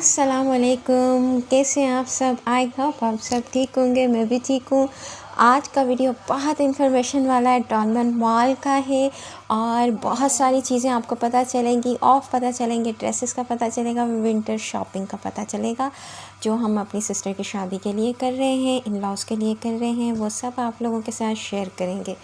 अस्सलामुअलैकुम, कैसे हैं आप सब। आई होप आप सब ठीक होंगे, मैं भी ठीक हूँ। आज का वीडियो बहुत इन्फॉर्मेशन वाला है, डॉलमेन मॉल का है और बहुत सारी चीज़ें आपको पता चलेंगी, ऑफ पता चलेंगे, ड्रेसेस का पता चलेगा, विंटर शॉपिंग का पता चलेगा जो हम अपनी सिस्टर की शादी के लिए कर रहे हैं, इन लॉज के लिए कर रहे हैं, वो सब आप लोगों के साथ शेयर करेंगे।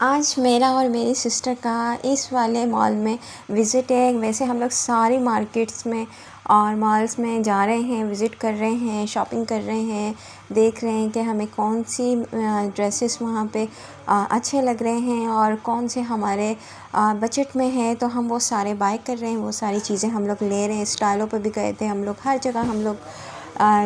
आज मेरा और मेरी सिस्टर का इस वाले मॉल में विज़िट है। वैसे हम लोग सारी मार्केट्स में और मॉल्स में जा रहे हैं, विज़िट कर रहे हैं, शॉपिंग कर रहे हैं, देख रहे हैं कि हमें कौन सी ड्रेसेस वहाँ पे अच्छे लग रहे हैं और कौन से हमारे बजट में है, तो हम वो सारे बाय कर रहे हैं, वो सारी चीज़ें हम लोग ले रहे हैं। स्टाइलों पे भी गए थे हम लोग, हर जगह हम लोग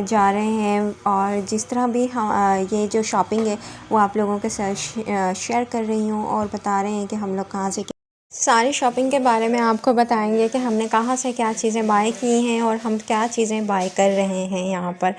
जा रहे हैं और जिस तरह भी हम ये जो शॉपिंग है वो आप लोगों के साथ शेयर कर रही हूँ और बता रहे हैं कि हम लोग कहाँ से सारी शॉपिंग के बारे में आपको बताएंगे कि हमने कहाँ से क्या चीज़ें बाय की हैं और हम क्या चीज़ें बाय कर रहे हैं यहाँ पर।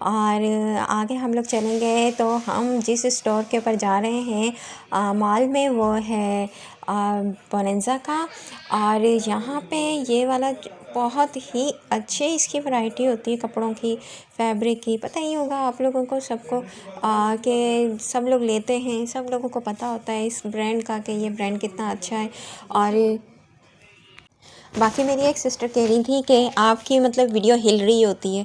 और आगे हम लोग चलेंगे तो हम जिस स्टोर के ऊपर जा रहे हैं मॉल में, वो है बोनेंजा का। और यहाँ पे ये वाला बहुत ही अच्छे इसकी वैरायटी होती है कपड़ों की, फैब्रिक की। पता ही होगा आप लोगों को सबको कि सब लोग लेते हैं, सब लोगों को पता होता है इस ब्रांड का कि ये ब्रांड कितना अच्छा है। और बाकी मेरी एक सिस्टर कह रही थी कि आपकी मतलब वीडियो हिल रही होती है।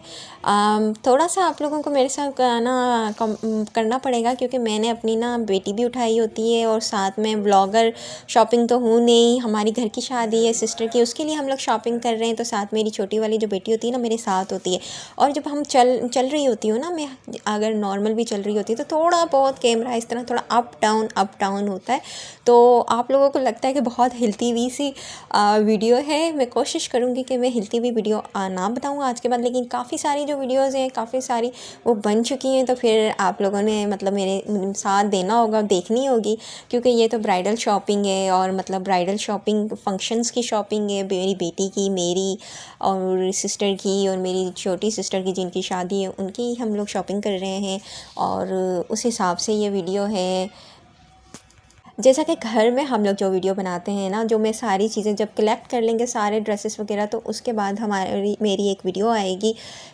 थोड़ा सा आप लोगों को मेरे साथ ना करना पड़ेगा क्योंकि मैंने अपनी ना बेटी भी उठाई होती है और साथ में ब्लॉगर शॉपिंग तो हूँ नहीं, हमारी घर की शादी है सिस्टर की, उसके लिए हम लोग शॉपिंग कर रहे हैं, तो साथ मेरी छोटी वाली जो बेटी होती है ना मेरे साथ होती है। और जब हम चल रही होती हूँ ना, मैं अगर नॉर्मल भी चल रही होती है तो थोड़ा बहुत कैमरा इस तरह थोड़ा अप डाउन होता है, तो आप लोगों को लगता है कि बहुत हिलती हुई सी वीडियो है। मैं कोशिश करूँगी कि मैं हिलती हुई वीडियो ना बताऊँ आज के बाद, लेकिन काफ़ी सारी जो वीडियोज़ हैं काफ़ी सारी वो बन चुकी हैं, तो फिर आप लोगों ने मतलब मेरे साथ देना होगा, देखनी होगी, क्योंकि ये तो ब्राइडल शॉपिंग है और मतलब ब्राइडल शॉपिंग फंक्शंस की शॉपिंग है, मेरी बेटी की, मेरी और सिस्टर की और मेरी छोटी सिस्टर की जिनकी शादी है उनकी हम लोग शॉपिंग कर रहे हैं। और उस हिसाब से ये वीडियो है। जैसा कि घर में हम लोग जो वीडियो बनाते हैं ना, जो मैं सारी चीज़ें जब कलेक्ट कर लेंगे सारे ड्रेसेस वगैरह, तो उसके बाद मेरी एक वीडियो आएगी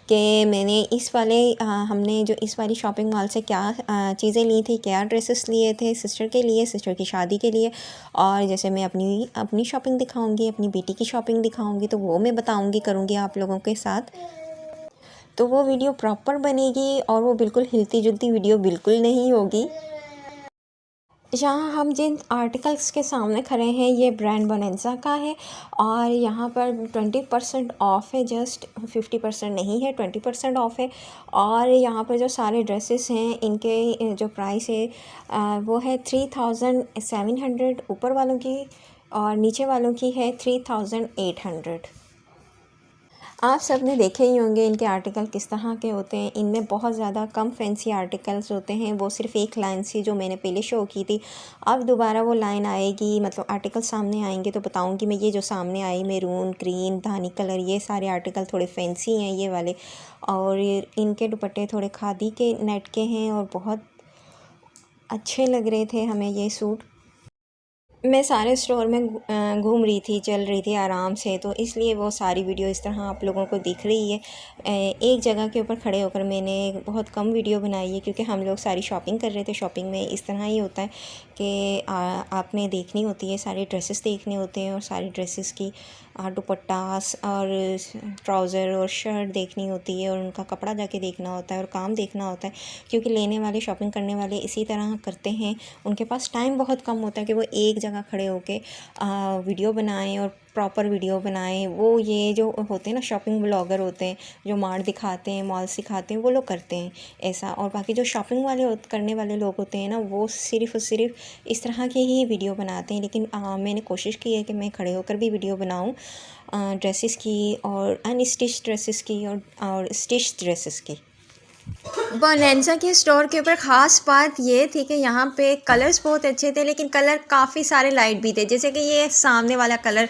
कि मैंने इस वाले हमने जो इस वाली शॉपिंग मॉल से क्या चीज़ें ली थी, क्या ड्रेसेस लिए थे सिस्टर के लिए, सिस्टर की शादी के लिए। और जैसे मैं अपनी शॉपिंग दिखाऊँगी, अपनी बेटी की शॉपिंग दिखाऊँगी, तो वो मैं बताऊँगी, करूँगी आप लोगों के साथ। तो वो वीडियो प्रॉपर बनेगी और वो बिल्कुल हिलती जुलती वीडियो बिल्कुल नहीं होगी। यहाँ हम जिन आर्टिकल्स के सामने खड़े हैं ये ब्रांड बोनेंजा का है और यहाँ पर 20% ऑफ़ है, जस्ट 50% नहीं है, 20% ऑफ़ है। और यहाँ पर जो सारे ड्रेसेस हैं इनके जो प्राइस है वो है 3700 ऊपर वालों की और नीचे वालों की है 3800। आप सब ने देखे ही होंगे इनके आर्टिकल किस तरह के होते हैं। इनमें बहुत ज़्यादा कम फैंसी आर्टिकल्स होते हैं, वो सिर्फ एक लाइन सी जो मैंने पहले शो की थी, अब दोबारा वो लाइन आएगी, मतलब आर्टिकल सामने आएंगे तो बताऊंगी मैं। ये जो सामने आई मैरून, ग्रीन, धानी कलर, ये सारे आर्टिकल थोड़े फैंसी हैं ये वाले। और इनके दुपट्टे थोड़े खादी के नेट के हैं और बहुत अच्छे लग रहे थे हमें ये सूट। मैं सारे स्टोर में घूम रही थी, चल रही थी आराम से, तो इसलिए वो सारी वीडियो इस तरह आप लोगों को दिख रही है। एक जगह के ऊपर खड़े होकर मैंने बहुत कम वीडियो बनाई है क्योंकि हम लोग सारी शॉपिंग कर रहे थे। शॉपिंग में इस तरह ही होता है कि आपने देखनी होती है, सारे ड्रेसेस देखने होते हैं और सारी ड्रेसेस की दुपट्टास और ट्राउज़र और शर्ट देखनी होती है और उनका कपड़ा जाके देखना होता है और काम देखना होता है, क्योंकि लेने वाले, शॉपिंग करने वाले इसी तरह करते हैं। उनके पास टाइम बहुत कम होता है कि वो एक जगह खड़े होके वीडियो बनाएं और प्रॉपर वीडियो बनाएं। वो ये जो होते हैं ना शॉपिंग ब्लॉगर होते हैं जो मार्ट दिखाते हैं, मॉल सिखाते हैं, वो लोग करते हैं ऐसा। और बाकी जो शॉपिंग करने वाले लोग होते हैं ना, वो सिर्फ़ और सिर्फ इस तरह की ही वीडियो बनाते हैं। लेकिन मैंने कोशिश की है कि मैं खड़े होकर भी वीडियो बनाऊँ ड्रेसेस की और अनस्टिच ड्रेसेस की और स्टिच ड्रेसेस की। बोनेंजा के स्टोर के ऊपर ख़ास बात ये थी कि यहाँ पे कलर्स बहुत अच्छे थे, लेकिन कलर काफ़ी सारे लाइट भी थे। जैसे कि ये सामने वाला कलर,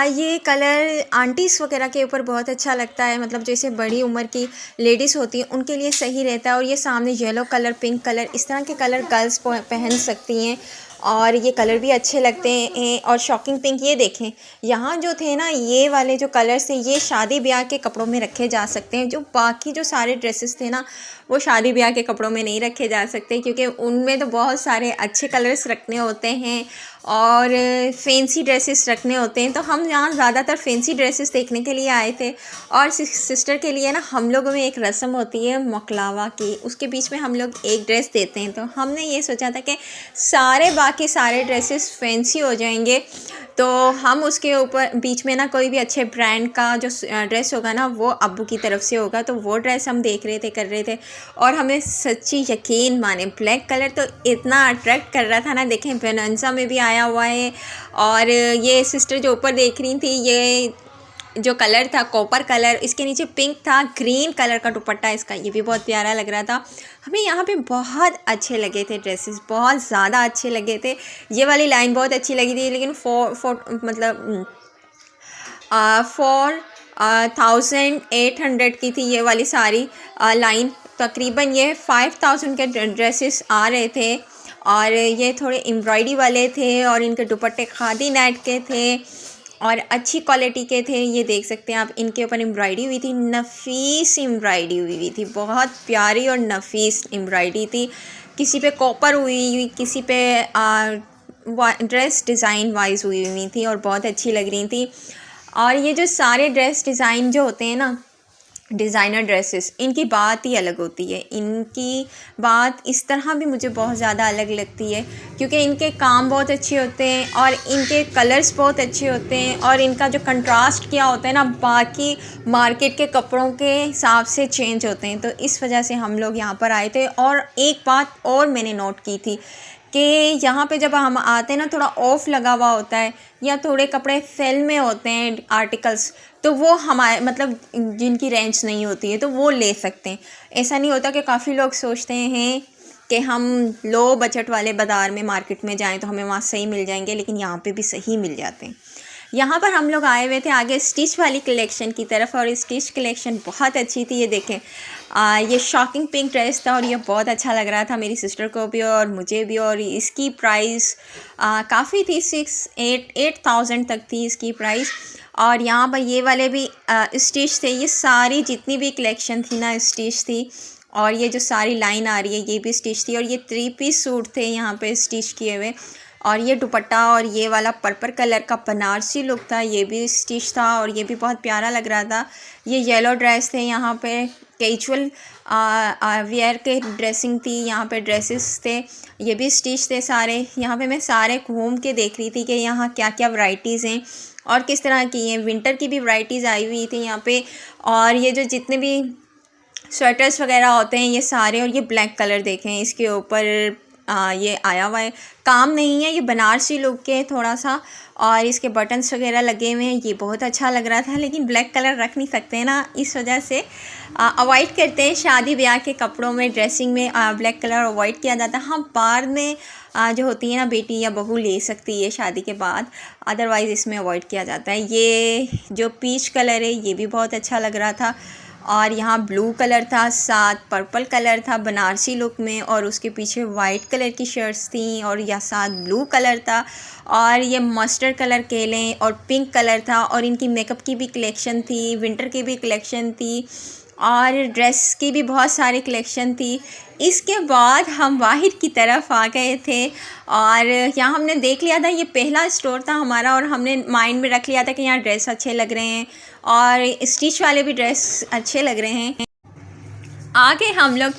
ये कलर आंटीज़ वगैरह के ऊपर बहुत अच्छा लगता है, मतलब जैसे बड़ी उम्र की लेडीज़ होती हैं उनके लिए सही रहता है। और ये सामने येलो कलर, पिंक कलर, इस तरह के कलर गर्ल्स पहन सकती हैं। और ये कलर भी अच्छे लगते हैं। और शॉकिंग पिंक, ये देखें, यहाँ जो थे ना ये वाले जो कलर्स थे ये शादी ब्याह के कपड़ों में रखे जा सकते हैं। जो बाकी जो सारे ड्रेसेस थे ना वो शादी ब्याह के कपड़ों में नहीं रखे जा सकते, क्योंकि उनमें तो बहुत सारे अच्छे कलर्स रखने होते हैं और फैंसी ड्रेसेस रखने होते हैं। तो हम यहाँ ज़्यादातर फैंसी ड्रेसेस देखने के लिए आए थे। और सिस्टर के लिए ना हम लोगों में एक रस्म होती है मकलावा की, उसके बीच में हम लोग एक ड्रेस देते हैं। तो हमने ये सोचा था कि बाकी सारे ड्रेसेस फैंसी हो जाएंगे, तो हम उसके ऊपर बीच में ना कोई भी अच्छे ब्रांड का जो ड्रेस होगा ना वो अब्बू की तरफ से होगा। तो वो ड्रेस हम देख रहे थे, कर रहे थे, और हमें सच्ची यकीन माने ब्लैक कलर तो इतना अट्रैक्ट कर रहा था ना। देखें बेनंसा में भी आया हुआ है। और ये सिस्टर जो ऊपर देख रही थी, ये जो कलर था कॉपर कलर, इसके नीचे पिंक था, ग्रीन कलर का दुपट्टा इसका, ये भी बहुत प्यारा लग रहा था। हमें यहाँ पे बहुत अच्छे लगे थे ड्रेसेस, बहुत ज़्यादा अच्छे लगे थे। ये वाली लाइन बहुत अच्छी लगी थी, लेकिन 4800 की थी ये वाली सारी लाइन। तकरीबन ये 5000 के ड्रेसेस आ रहे थे। और ये थोड़े एम्ब्रॉयडरी वाले थे और इनके दुपट्टे खादी नेट के थे और अच्छी क्वालिटी के थे। ये देख सकते हैं आप, इनके ऊपर एम्ब्रॉयडरी हुई थी, नफीस एम्ब्रॉयडरी हुई थी, बहुत प्यारी और नफीस एम्ब्रॉयडरी थी। किसी पे कॉपर हुई, किसी पे ड्रेस डिज़ाइन वाइज हुई थी और बहुत अच्छी लग रही थी। और ये जो सारे ड्रेस डिज़ाइन जो होते हैं ना, डिज़ाइनर ड्रेसेस, इनकी बात ही अलग होती है। इनकी बात इस तरह भी मुझे बहुत ज़्यादा अलग लगती है, क्योंकि इनके काम बहुत अच्छे होते हैं और इनके कलर्स बहुत अच्छे होते हैं और इनका जो कंट्रास्ट किया होता है ना बाकी मार्केट के कपड़ों के हिसाब से चेंज होते हैं। तो इस वजह से हम लोग यहाँ पर आए थे। और एक बात और मैंने नोट की थी कि यहाँ पे जब हम आते हैं ना थोड़ा ऑफ लगा हुआ होता है या थोड़े कपड़े सेल में होते हैं आर्टिकल्स, तो वो हमारे मतलब जिनकी रेंज नहीं होती है तो वो ले सकते हैं। ऐसा नहीं होता कि काफ़ी लोग सोचते हैं कि हम लो बजट वाले बाज़ार में मार्केट में जाएं तो हमें वहाँ सही मिल जाएंगे, लेकिन यहाँ पे भी सही मिल जाते हैं। यहाँ पर हम लोग आए हुए थे आगे स्टिच वाली कलेक्शन की तरफ, और स्टिच कलेक्शन बहुत अच्छी थी। ये देखें, ये शॉकिंग पिंक ड्रेस था और ये बहुत अच्छा लग रहा था मेरी सिस्टर को भी और मुझे भी। और इसकी प्राइस काफ़ी थी, 8,000 तक थी इसकी प्राइस। और यहाँ पर ये वाले भी स्टिच थे, ये सारी जितनी भी कलेक्शन थी ना स्टिच थी। और ये जो सारी लाइन आ रही है ये भी स्टिच थी। और ये 3 पीस सूट थे यहाँ पे स्टिच किए हुए। और ये दुपट्टा और ये वाला पर्पल कलर का बनारसी लुक था, ये भी स्टिच था और ये भी बहुत प्यारा लग रहा था। ये येलो ड्रेस थे, यहाँ पे कैजुअल वेयर के ड्रेसिंग थी, यहाँ पे ड्रेसेस थे, ये भी स्टिच थे सारे। यहाँ पे मैं सारे घूम के देख रही थी कि यहाँ क्या क्या वैरायटीज़ हैं और किस तरह की हैं। विंटर की भी वैरायटीज़ आई हुई थी यहाँ पे। और ये जो जितने भी स्वेटर्स वगैरह होते हैं ये सारे, और ये ब्लैक कलर देखें इसके ऊपर ये आया हुआ है, काम नहीं है, ये बनारसी लुक के थोड़ा सा। और इसके बटन्स वगैरह लगे हुए हैं, ये बहुत अच्छा लग रहा था, लेकिन ब्लैक कलर रख नहीं सकते ना, इस वजह से अवॉइड करते हैं। शादी ब्याह के कपड़ों में ड्रेसिंग में ब्लैक कलर अवॉइड किया जाता है। हाँ, बाद में जो होती है ना बेटी या बहू ले सकती है शादी के बाद, अदरवाइज़ इसमें अवॉइड किया जाता है। ये जो पीच कलर है ये भी बहुत अच्छा लग रहा था। और यहाँ ब्लू कलर था, साथ पर्पल कलर था बनारसी लुक में, और उसके पीछे वाइट कलर की शर्ट्स थी और या साथ ब्लू कलर था। और ये मस्टर्ड कलर केले और पिंक कलर था। और इनकी मेकअप की भी कलेक्शन थी, विंटर की भी कलेक्शन थी और ड्रेस की भी बहुत सारी कलेक्शन थी। इसके बाद हम वाहिद की तरफ आ गए थे और यहाँ हमने देख लिया था, ये पहला स्टोर था हमारा और हमने माइंड में रख लिया था कि यहाँ ड्रेस अच्छे लग रहे हैं और स्टिच वाले भी ड्रेस अच्छे लग रहे हैं। आगे हम लोग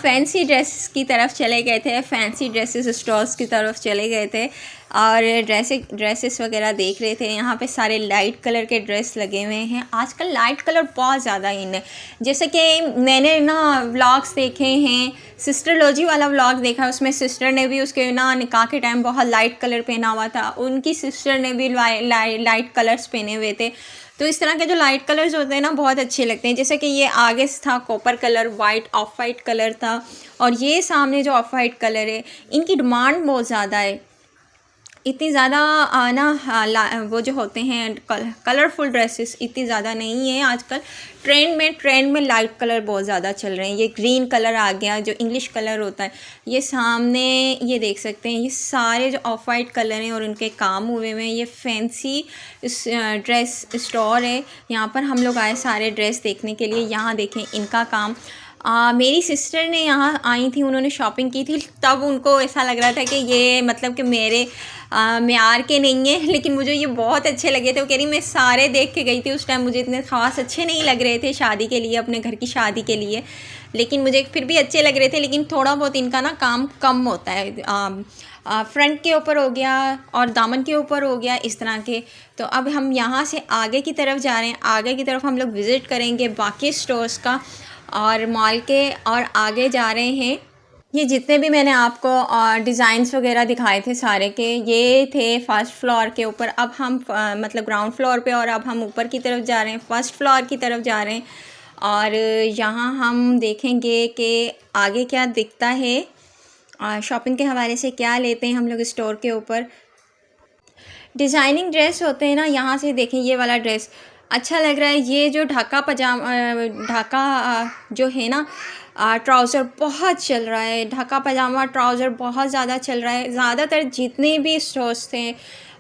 फैंसी ड्रेस की तरफ चले गए थे, फैंसी ड्रेसेस स्टोर्स की तरफ चले गए थे और ड्रेसेस वगैरह देख रहे थे। यहाँ पे सारे लाइट कलर के ड्रेस लगे हुए हैं। आजकल लाइट कलर बहुत ज़्यादा इन है। जैसे कि मैंने ना व्लॉग्स देखे हैं, सिस्टर लोजी वाला व्लॉग देखा, उसमें सिस्टर ने भी उसके ना निकाह के टाइम बहुत लाइट कलर पहना हुआ था, उनकी सिस्टर ने भी लाइट कलर्स पहने हुए थे। तो इस तरह के जो लाइट कलर्स होते हैं ना बहुत अच्छे लगते हैं। जैसे कि ये आगे था copper colour, white of white colour था और ये सामने जो ऑफ वाइट कलर है, इनकी डिमांड बहुत ज़्यादा है। इतनी ज़्यादा वो जो होते हैं कलरफुल ड्रेसेस इतनी ज़्यादा नहीं है आजकल। ट्रेंड में लाइट कलर बहुत ज़्यादा चल रहे हैं। ये ग्रीन कलर आ गया जो इंग्लिश कलर होता है, ये सामने ये देख सकते हैं, ये सारे जो ऑफ वाइट कलर हैं और उनके काम हुए हुए हैं। ये फैंसी ड्रेस स्टोर है, यहाँ पर हम लोग आए सारे ड्रेस देखने के लिए। यहाँ देखें इनका काम। मेरी सिस्टर ने यहाँ आई थी, उन्होंने शॉपिंग की थी, तब उनको ऐसा लग रहा था कि ये मतलब कि मेरे म्यार के नहीं है, लेकिन मुझे ये बहुत अच्छे लगे थे। वो कह रही मैं सारे देख के गई थी, उस टाइम मुझे इतने ख़ास अच्छे नहीं लग रहे थे शादी के लिए, अपने घर की शादी के लिए, लेकिन मुझे फिर भी अच्छे लग रहे थे। लेकिन थोड़ा बहुत इनका ना काम कम होता है, फ्रंट के ऊपर हो गया और दामन के ऊपर हो गया, इस तरह के। तो अब हम यहाँ से आगे की तरफ जा रहे हैं, आगे की तरफ हम लोग विज़िट करेंगे बाकी स्टोर्स का और मॉल के, और आगे जा रहे हैं। ये जितने भी मैंने आपको डिज़ाइंस वगैरह दिखाए थे सारे के, ये थे फर्स्ट फ्लोर के ऊपर। अब हम मतलब ग्राउंड फ्लोर पे, और अब हम ऊपर की तरफ जा रहे हैं, फर्स्ट फ्लोर की तरफ जा रहे हैं। और यहाँ हम देखेंगे कि आगे क्या दिखता है, शॉपिंग के हवाले से क्या लेते हैं हम लोग स्टोर के ऊपर। डिज़ाइनिंग ड्रेस होते हैं ना, यहाँ से देखें ये वाला ड्रेस अच्छा लग रहा है। ये जो ढाका पजामा, ढाका जो है ना, ट्राउज़र बहुत चल रहा है। ढाका पजामा ट्राउज़र बहुत ज़्यादा चल रहा है। ज़्यादातर जितने भी स्टोर्स थे,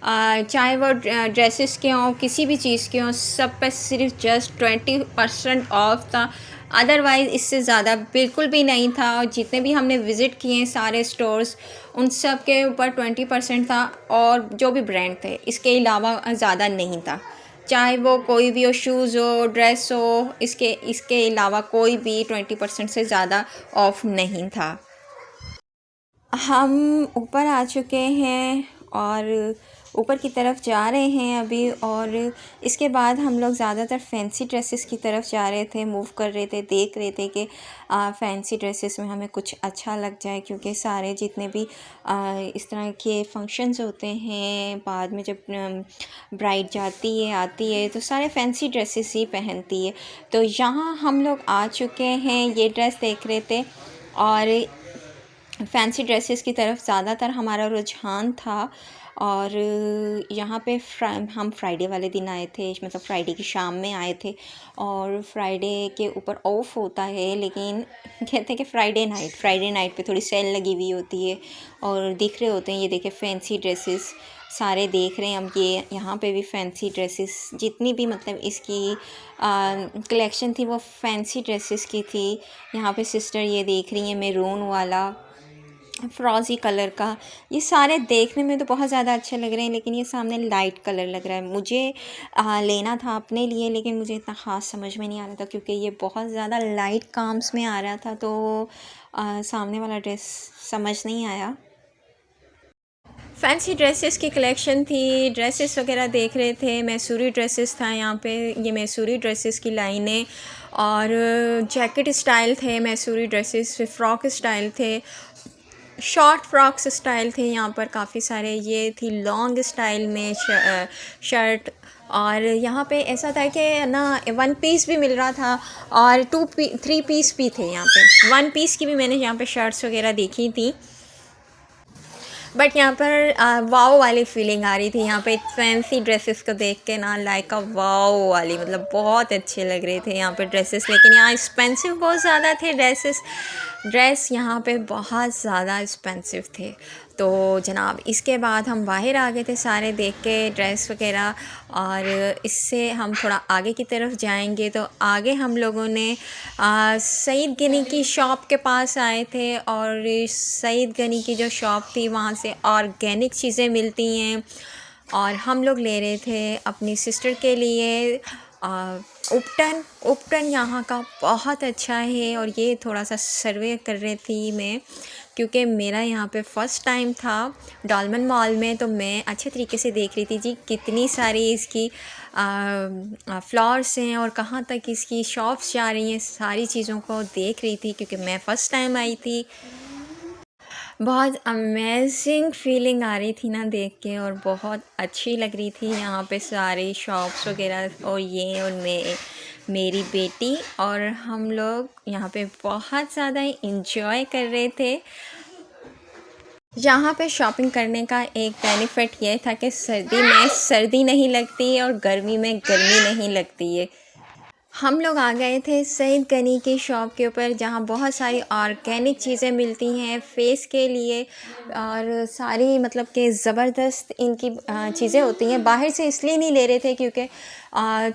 चाहे वो ड्रेसेस के हों, किसी भी चीज़ के हों, सब पे सिर्फ जस्ट 20% ऑफ था। अदरवाइज़ इससे ज़्यादा बिल्कुल भी नहीं था। और जितने भी हमने विज़िट किए सारे स्टोर्स, उन सब के ऊपर 20% था, और जो भी ब्रांड थे इसके अलावा ज़्यादा नहीं था। चाहे वो कोई भी हो, शूज़ हो, ड्रेस हो, इसके अलावा कोई भी 20% से ज़्यादा ऑफ नहीं था। हम ऊपर आ चुके हैं और ऊपर की तरफ जा रहे हैं अभी, और इसके बाद हम लोग ज़्यादातर फैंसी ड्रेसेस की तरफ जा रहे थे, मूव कर रहे थे, देख रहे थे कि फैंसी ड्रेसेस में हमें कुछ अच्छा लग जाए, क्योंकि सारे जितने भी इस तरह के फंक्शंस होते हैं, बाद में जब ब्राइड जाती है आती है तो सारे फैंसी ड्रेसेस ही पहनती है। तो यहाँ हम लोग आ चुके हैं, ये ड्रेस देख रहे थे, और फैंसी ड्रेसेस की तरफ ज़्यादातर हमारा रुझान था। और यहाँ पे हम फ्राइडे वाले दिन आए थे, मतलब फ्राइडे की शाम में आए थे, और फ्राइडे के ऊपर ऑफ होता है, लेकिन कहते हैं कि फ्राइडे नाइट पे थोड़ी सेल लगी हुई होती है और दिख रहे होते हैं। ये देखे फैंसी ड्रेसेस सारे देख रहे हैं हम, ये यहाँ पे भी फैंसी ड्रेसेस जितनी भी मतलब इसकी कलेक्शन थी वो फैंसी ड्रेसेस की थी। यहाँ पे सिस्टर ये देख रही हैं मैरून वाला फ्रोज़ी कलर का। ये सारे देखने में तो बहुत ज़्यादा अच्छे लग रहे हैं, लेकिन ये सामने लाइट कलर लग रहा है। मुझे लेना था अपने लिए, लेकिन मुझे इतना ख़ास समझ में नहीं आ रहा था, क्योंकि ये बहुत ज़्यादा लाइट काम्स में आ रहा था, तो सामने वाला ड्रेस समझ नहीं आया। फैंसी ड्रेसेस की कलेक्शन थी, ड्रेसेस वगैरह देख रहे थे। मैसूरी ड्रेसेस था यहाँ पे, ये मैसूरी ड्रेसेस की लाइनें, और जैकेट स्टाइल थे मैसूरी ड्रेसेस, फ्रॉक स्टाइल थे, शॉर्ट फ्रॉक्स स्टाइल थे यहाँ पर काफ़ी सारे। ये थी लॉन्ग स्टाइल में शर्ट, और यहाँ पे ऐसा था कि ना 1 पीस भी मिल रहा था, और 3 पीस भी थे यहाँ पे। 1 पीस की भी मैंने यहाँ पे शर्ट्स वगैरह देखी थी, बट यहाँ पर वाओ वाली फीलिंग आ रही थी। यहाँ पे फैंसी ड्रेसेस को देख के ना लाइक अ वाओ वाली, मतलब बहुत अच्छे लग रहे थे यहाँ पे ड्रेसेस, लेकिन यहाँ एक्सपेंसिव बहुत ज़्यादा थे ड्रेस यहाँ पे बहुत ज़्यादा एक्सपेंसिव थे। तो जनाब इसके बाद हम बाहर आ गए थे सारे देख के ड्रेस वगैरह, और इससे हम थोड़ा आगे की तरफ जाएंगे तो आगे हम लोगों ने सईद गनी की शॉप के पास आए थे, और सईद गनी की जो शॉप थी वहाँ से ऑर्गेनिक चीज़ें मिलती हैं, और हम लोग ले रहे थे अपनी सिस्टर के लिए उपटन यहाँ का बहुत अच्छा है। और ये थोड़ा सा सर्वे कर रही थी मैं, क्योंकि मेरा यहाँ पे फ़र्स्ट टाइम था डॉलमन मॉल में, तो मैं अच्छे तरीके से देख रही थी जी कितनी सारी इसकी फ्लोर्स हैं और कहाँ तक इसकी शॉप्स जा रही हैं, सारी चीज़ों को देख रही थी, क्योंकि मैं फ़र्स्ट टाइम आई थी। बहुत अमेजिंग फीलिंग आ रही थी ना देख के, और बहुत अच्छी लग रही थी यहाँ पे सारी शॉप्स वगैरह। और ये और मेरी बेटी और हम लोग यहाँ पे बहुत ज़्यादा इंजॉय कर रहे थे। यहाँ पे शॉपिंग करने का एक बेनिफिट ये था कि सर्दी में सर्दी नहीं लगती और गर्मी में गर्मी नहीं लगती है। हम लोग आ गए थे सईद गनी की शॉप के ऊपर, जहाँ बहुत सारी ऑर्गेनिक चीज़ें मिलती हैं फेस के लिए, और सारी मतलब कि ज़बरदस्त इनकी चीज़ें होती हैं। बाहर से इसलिए नहीं ले रहे थे क्योंकि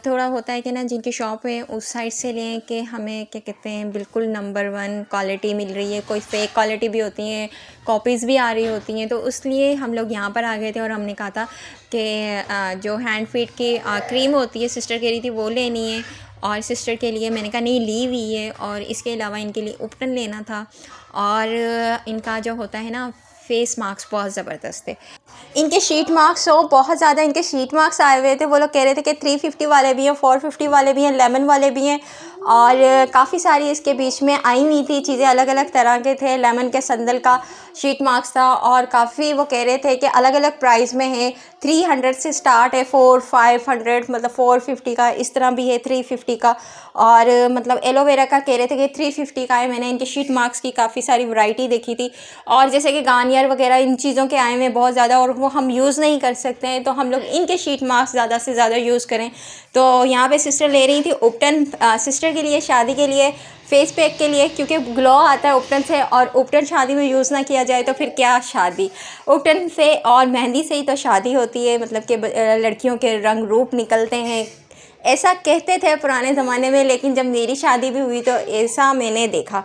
थोड़ा होता है कि ना, जिनकी शॉप है उस साइड से लें कि हमें क्या कहते हैं बिल्कुल नंबर 1 क्वालिटी मिल रही है। कोई फेक क्वालिटी भी होती हैं, कॉपीज़ भी आ रही होती हैं, तो इसलिए हम लोग यहाँ पर आ गए थे। और हमने कहा था कि जो हैंड फीट की क्रीम होती है, सिस्टर कह रही थी वो लेनी है, और सिस्टर के लिए मैंने कहा नहीं ली हुई है, और इसके अलावा इनके लिए उपटन लेना था। और इनका जो होता है ना फेस मार्क्स बहुत ज़बरदस्त थे। इनके शीट मार्क्स हो बहुत ज़्यादा, इनके शीट मार्क्स आए हुए थे। वो लोग कह रहे थे कि 350 वाले भी हैं, 450 वाले भी हैं, लेमन वाले भी हैं, और काफ़ी सारी इसके बीच में आई हुई थी चीज़ें, अलग अलग तरह के थे। लेमन के संदल का शीट मार्क्स था, और काफ़ी वो कह रहे थे कि अलग अलग प्राइस में है। 300 से स्टार्ट है, 400-500, मतलब 450 का इस तरह भी है, 350 का, और मतलब एलोवेरा का कह रहे थे कि 350 का है। मैंने इनके शीट मार्क्स की काफ़ी सारी वैरायटी देखी थी, और जैसे कि गार्नियर वगैरह इन चीज़ों के आए हुए बहुत ज़्यादा, और वो हम यूज़ नहीं कर सकते हैं, तो हम लोग इनके शीट मार्क्स ज़्यादा से ज़्यादा यूज़ करें। तो यहाँ पे सिस्टर ले रही थी उपटन सिस्टर के लिए, शादी के लिए, फेस पैक के लिए, क्योंकि ग्लो आता है उपटन से, और उपटन शादी में यूज़ ना किया जाए तो फिर क्या शादी। उपटन से और मेहंदी से ही तो शादी होती है, मतलब कि लड़कियों के रंग रूप निकलते हैं, ऐसा कहते थे पुराने ज़माने में। लेकिन जब मेरी शादी भी हुई तो ऐसा मैंने देखा।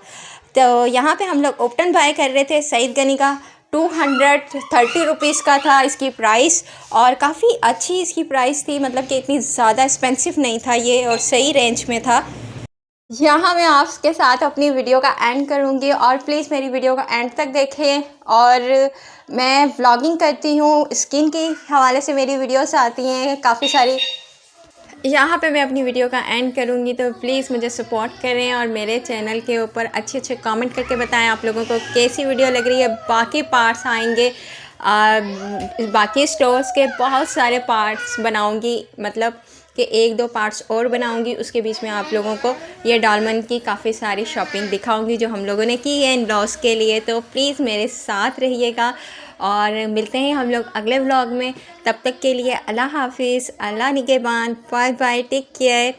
तो यहाँ पे हम लोग उपटन बाय कर रहे थे सईद गनी का। 230 रुपीज़ का था इसकी प्राइस, और काफ़ी अच्छी इसकी प्राइस थी, मतलब कि इतनी ज़्यादा एक्सपेंसिव नहीं था ये, और सही रेंज में था। यहाँ मैं आपके साथ अपनी वीडियो का एंड करूँगी, और प्लीज़ मेरी वीडियो का एंड तक देखें। और मैं व्लॉगिंग करती हूँ, स्किन के हवाले से मेरी वीडियोस आती हैं काफ़ी सारी। यहाँ पे मैं अपनी वीडियो का एंड करूँगी, तो प्लीज़ मुझे सपोर्ट करें, और मेरे चैनल के ऊपर अच्छे अच्छे कमेंट करके बताएं आप लोगों को कैसी वीडियो लग रही है। बाकी पार्ट्स आएंगे, बाकी स्टोर्स के बहुत सारे पार्ट्स बनाऊँगी, मतलब कि 1-2 पार्ट्स और बनाऊंगी। उसके बीच में आप लोगों को ये डायमंड की काफ़ी सारी शॉपिंग दिखाऊंगी जो हम लोगों ने की है इन लॉस के लिए। तो प्लीज़ मेरे साथ रहिएगा, और मिलते हैं हम लोग अगले व्लॉग में। तब तक के लिए अल्लाह हाफिज़, अल्लाह निगहबान, बाय बाय, टेक केयर।